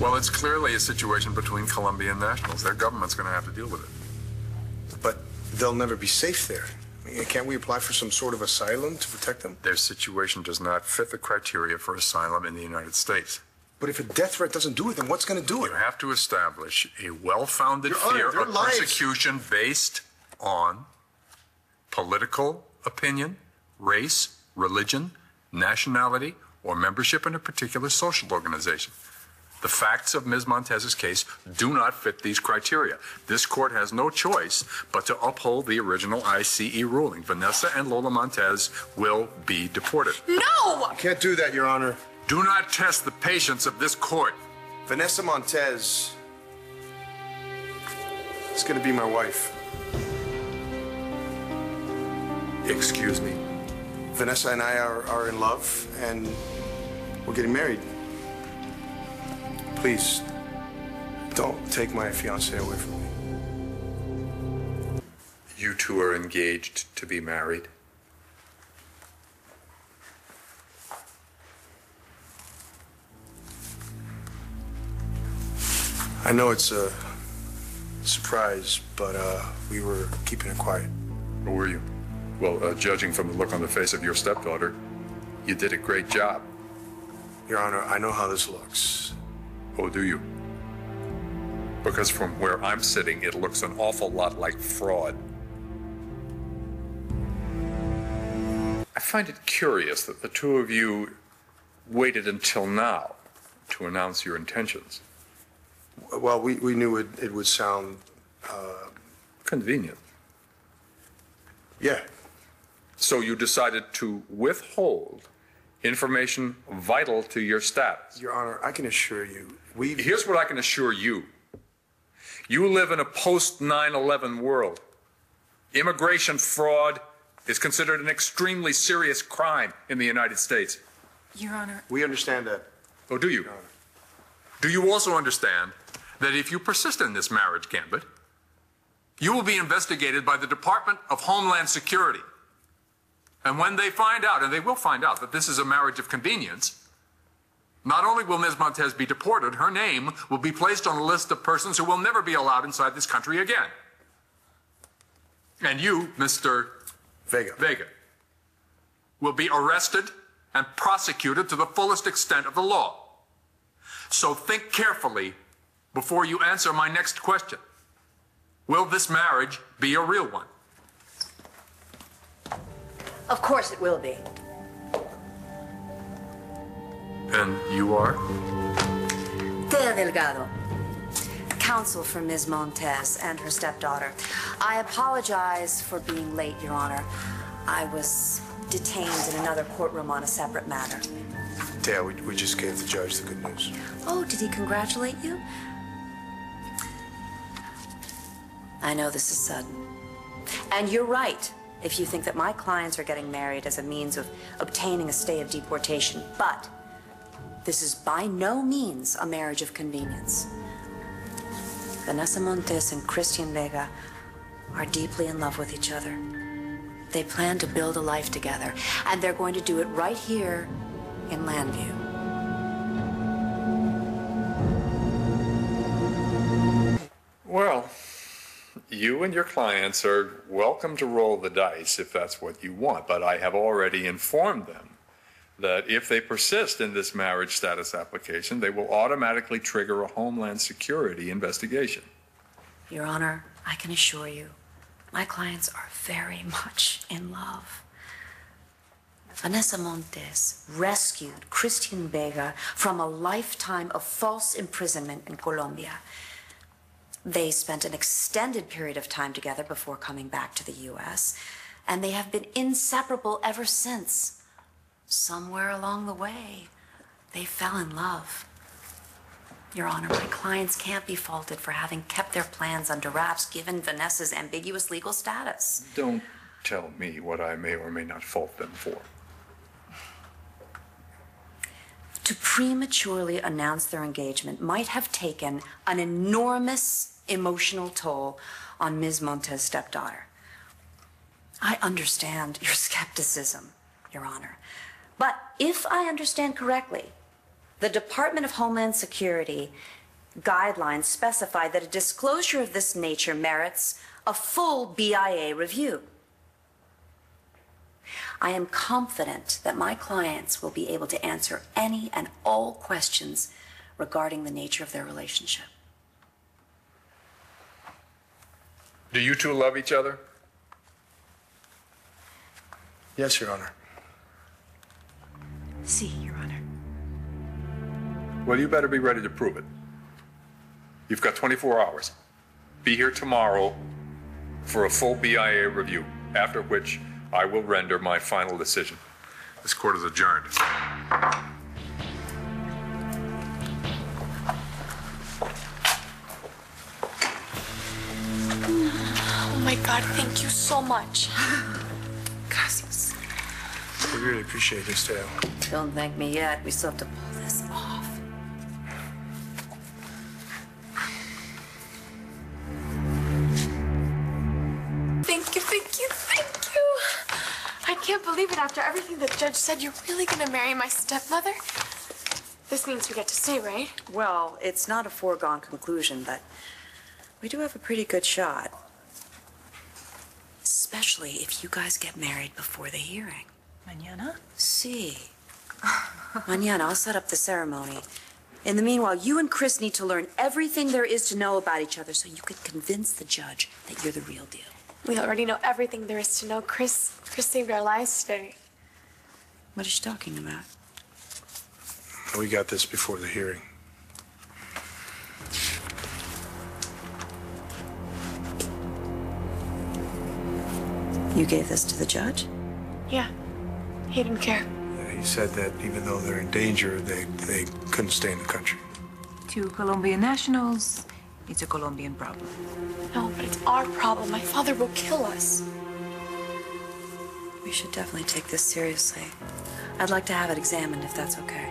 Well, it's clearly a situation between Colombian nationals. Their government's going to have to deal with it. But they'll never be safe there. I mean, can't we apply for some sort of asylum to protect them? Their situation does not fit the criteria for asylum in the United States. But if a death threat doesn't do it, then what's going to do it? You have to establish a well-founded fear of persecution based on political opinion, race, religion, nationality, or membership in a particular social organization. The facts of Ms. Montez's case do not fit these criteria. This court has no choice but to uphold the original ICE ruling. Vanessa and Lola Montez will be deported. No! You can't do that, Your Honor. Do not test the patience of this court. Vanessa Montez is going to be my wife. Excuse me? Vanessa and I are in love, and we're getting married. Please, don't take my fiancée away from me. You two are engaged to be married. I know it's a surprise, but we were keeping it quiet. Or were you? Well, judging from the look on the face of your stepdaughter, you did a great job. Your Honor, I know how this looks. Oh, do you? Because from where I'm sitting, it looks an awful lot like fraud. I find it curious that the two of you waited until now to announce your intentions. Well, we knew it would sound... convenient. Yeah. So you decided to withhold information vital to your status. Your Honor, I can assure you, Here's what I can assure you. You live in a post-9/11 world. Immigration fraud is considered an extremely serious crime in the United States. Your Honor. We understand that. Oh, do you? Your Honor. Do you also understand that if you persist in this marriage gambit, you will be investigated by the Department of Homeland Security? And when they find out, and they will find out, that this is a marriage of convenience, not only will Ms. Montez be deported, her name will be placed on a list of persons who will never be allowed inside this country again. And you, Mr. Vega, will be arrested and prosecuted to the fullest extent of the law. So think carefully before you answer my next question. Will this marriage be a real one? Of course it will be. And you are? Thea Delgado, counsel for Ms. Montez and her stepdaughter. I apologize for being late, Your Honor. I was detained in another courtroom on a separate matter. Thea, we just gave the judge the good news. Oh, did he congratulate you? I know this is sudden. And you're right if you think that my clients are getting married as a means of obtaining a stay of deportation. But this is by no means a marriage of convenience. Vanessa Montez and Cristian Vega are deeply in love with each other. They plan to build a life together, and they're going to do it right here in Landview. Well, you and your clients are welcome to roll the dice if that's what you want, but I have already informed them that if they persist in this marriage status application, they will automatically trigger a Homeland Security investigation. Your Honor, I can assure you, my clients are very much in love. Vanessa Montez rescued Cristian Vega from a lifetime of false imprisonment in Colombia. They spent an extended period of time together before coming back to the U.S., and they have been inseparable ever since. Somewhere along the way, they fell in love. Your Honor, my clients can't be faulted for having kept their plans under wraps given Vanessa's ambiguous legal status. Don't tell me what I may or may not fault them for. To prematurely announce their engagement might have taken an enormous emotional toll on Ms. Montez's stepdaughter. I understand your skepticism, Your Honor. But if I understand correctly, The Department of Homeland Security guidelines specify that a disclosure of this nature merits a full BIA review. I am confident that my clients will be able to answer any and all questions regarding the nature of their relationship. Do you two love each other? Yes, Your Honor. See, Your Honor. Well, you better be ready to prove it. You've got 24 hours. Be here tomorrow for a full BIA review, after which I will render my final decision. This court is adjourned. Oh my God, thank you so much. Gracias. We really appreciate this, Teo. Don't thank me yet. We still have to pull this off. Thank you, thank you, thank you. I can't believe it. After everything the judge said, you're really gonna marry my stepmother? This means we get to stay, right? Well, it's not a foregone conclusion, but we do have a pretty good shot. Especially if you guys get married before the hearing. Mañana? See. Mañana, I'll set up the ceremony. In the meanwhile, you and Chris need to learn everything there is to know about each other so you can convince the judge that you're the real deal. We already know everything there is to know. Chris saved our lives today. What is she talking about? We got this before the hearing. You gave this to the judge? Yeah, he didn't care. Yeah, he said that even though they're in danger, they couldn't stay in the country. To Colombian nationals, it's a Colombian problem. No, but it's our problem. My father will kill us. We should definitely take this seriously. I'd like to have it examined if that's okay.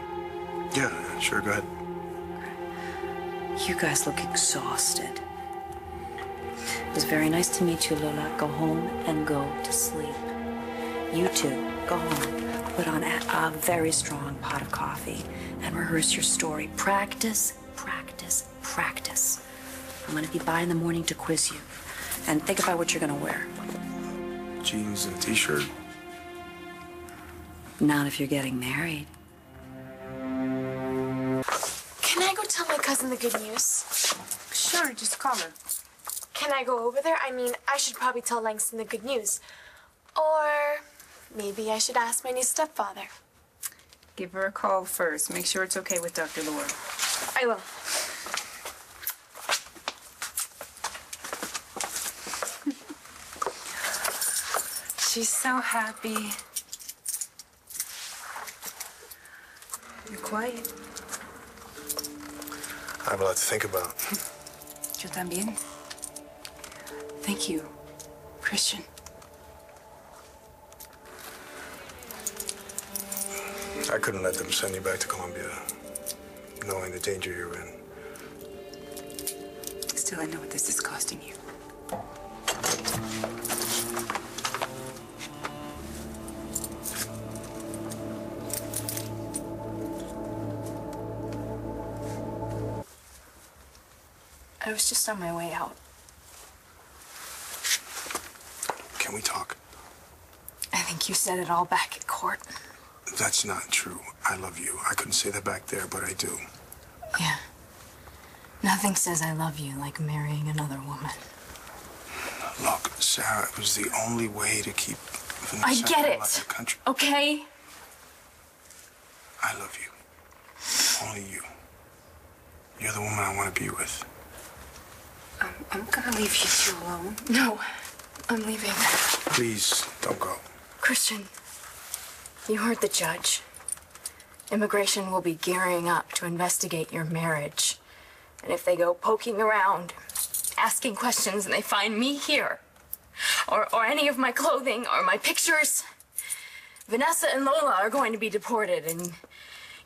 Yeah, sure, go ahead. You guys look exhausted. It was very nice to meet you, Lola. Go home and go to sleep. You two, go home, put on a very strong pot of coffee, and rehearse your story. Practice, practice, practice. I'm gonna be by in the morning to quiz you. And think about what you're gonna wear. Jeans and a t-shirt. Not if you're getting married. Can I go tell my cousin the good news? Sure, just call her. Can I go over there? I mean, I should probably tell Langston the good news. Or maybe I should ask my new stepfather. Give her a call first. Make sure it's okay with Dr. Laura. I will. She's so happy. You're quiet. I have a lot to think about. Yo también. Thank you, Christian. I couldn't let them send you back to Colombia, knowing the danger you're in. Still, I know what this is costing you. I was just on my way out. Can we talk? I think you said it all back at court. That's not true. I love you. I couldn't say that back there, but I do. Yeah. Nothing says I love you like marrying another woman. Look, Sarah, it was the only way to keep Vanessa I get out it. of the country. Okay? I love you. Only you. You're the woman I want to be with. I'm gonna leave you two alone. No. I'm leaving. Please, don't go. Christian, you heard the judge. Immigration will be gearing up to investigate your marriage. And if they go poking around, asking questions, and they find me here, or any of my clothing or my pictures, Vanessa and Lola are going to be deported, and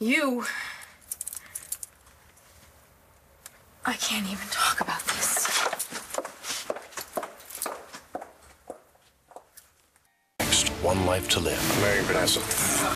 you... I can't even talk about this. Next, One Life to Live. I'm marrying Vanessa.